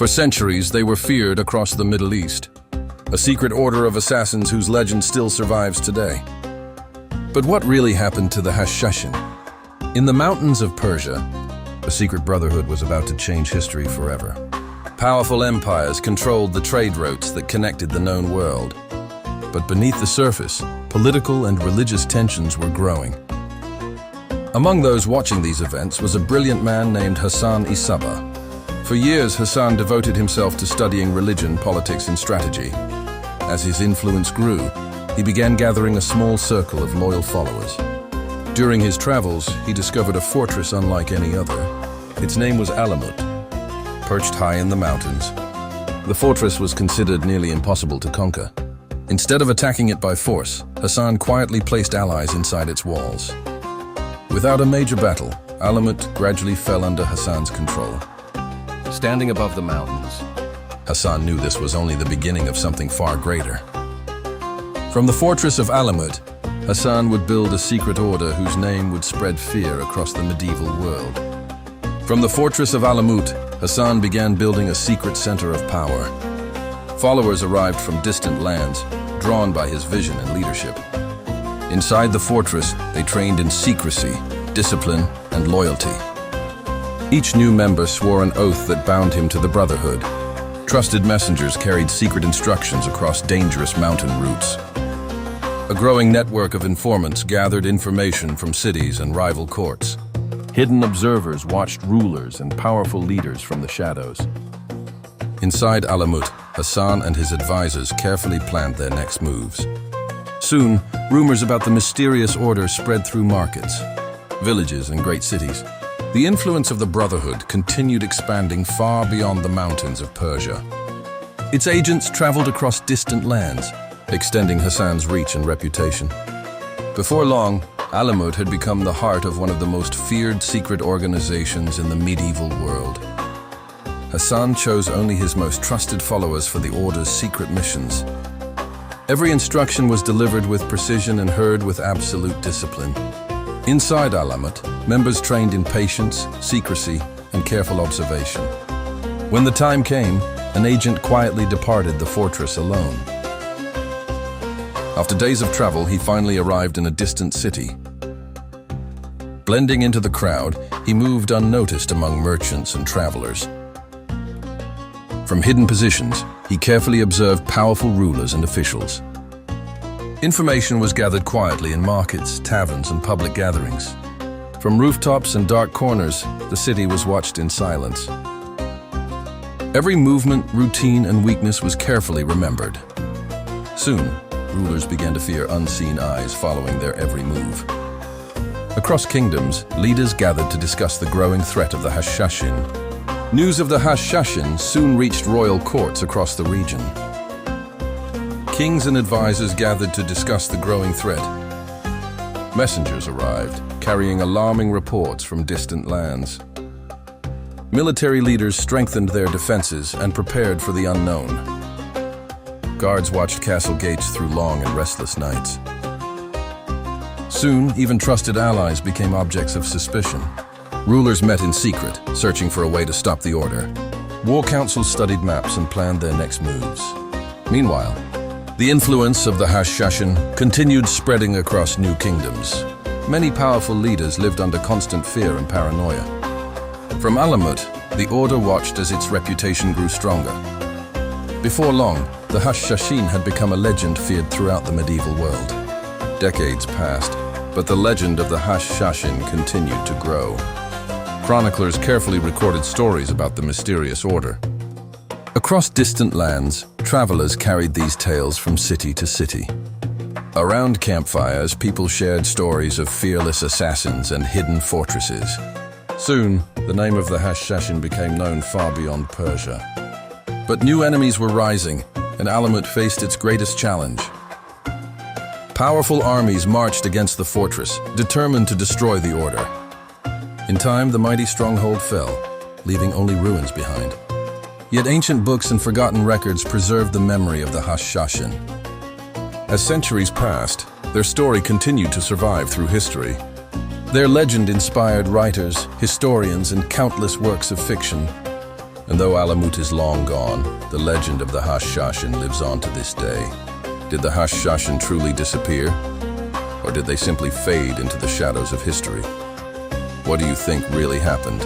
For centuries, they were feared across the Middle East, a secret order of assassins whose legend still survives today. But what really happened to the Hashshashin? In the mountains of Persia, a secret brotherhood was about to change history forever. Powerful empires controlled the trade routes that connected the known world. But beneath the surface, political and religious tensions were growing. Among those watching these events was a brilliant man named Hassan Isaba. For years, Hassan devoted himself to studying religion, politics, and strategy. As his influence grew, he began gathering a small circle of loyal followers. During his travels, he discovered a fortress unlike any other. Its name was Alamut, perched high in the mountains. The fortress was considered nearly impossible to conquer. Instead of attacking it by force, Hassan quietly placed allies inside its walls. Without a major battle, Alamut gradually fell under Hassan's control. Standing above the mountains, Hassan knew this was only the beginning of something far greater. From the fortress of Alamut, Hassan would build a secret order whose name would spread fear across the medieval world. From the fortress of Alamut, Hassan began building a secret center of power. Followers arrived from distant lands, drawn by his vision and leadership. Inside the fortress, they trained in secrecy, discipline, and loyalty. Each new member swore an oath that bound him to the Brotherhood. Trusted messengers carried secret instructions across dangerous mountain routes. A growing network of informants gathered information from cities and rival courts. Hidden observers watched rulers and powerful leaders from the shadows. Inside Alamut, Hassan and his advisors carefully planned their next moves. Soon, rumors about the mysterious order spread through markets, villages, and great cities. The influence of the Brotherhood continued expanding far beyond the mountains of Persia. Its agents traveled across distant lands, extending Hassan's reach and reputation. Before long, Alamut had become the heart of one of the most feared secret organizations in the medieval world. Hassan chose only his most trusted followers for the Order's secret missions. Every instruction was delivered with precision and heard with absolute discipline. Inside Alamut, members trained in patience, secrecy, and careful observation. When the time came, an agent quietly departed the fortress alone. After days of travel, he finally arrived in a distant city. Blending into the crowd, he moved unnoticed among merchants and travelers. From hidden positions, he carefully observed powerful rulers and officials. Information was gathered quietly in markets, taverns, and public gatherings. From rooftops and dark corners, the city was watched in silence. Every movement, routine, and weakness was carefully remembered. Soon, rulers began to fear unseen eyes following their every move. Across kingdoms, leaders gathered to discuss the growing threat of the Hashshashin. News of the Hashshashin soon reached royal courts across the region. Kings and advisors gathered to discuss the growing threat. Messengers arrived, carrying alarming reports from distant lands. Military leaders strengthened their defenses and prepared for the unknown. Guards watched castle gates through long and restless nights. Soon, even trusted allies became objects of suspicion. Rulers met in secret, searching for a way to stop the order. War councils studied maps and planned their next moves. Meanwhile, the influence of the Hashshashin continued spreading across new kingdoms. Many powerful leaders lived under constant fear and paranoia. From Alamut, the order watched as its reputation grew stronger. Before long, the Hashshashin had become a legend feared throughout the medieval world. Decades passed, but the legend of the Hashshashin continued to grow. Chroniclers carefully recorded stories about the mysterious order. Across distant lands, travelers carried these tales from city to city. Around campfires, people shared stories of fearless assassins and hidden fortresses. Soon, the name of the Hashshashin became known far beyond Persia. But new enemies were rising, and Alamut faced its greatest challenge. Powerful armies marched against the fortress, determined to destroy the order. In time, the mighty stronghold fell, leaving only ruins behind. Yet ancient books and forgotten records preserved the memory of the Hashshashin. As centuries passed, their story continued to survive through history. Their legend inspired writers, historians, and countless works of fiction. And though Alamut is long gone, the legend of the Hashshashin lives on to this day. Did the Hashshashin truly disappear? Or did they simply fade into the shadows of history? What do you think really happened?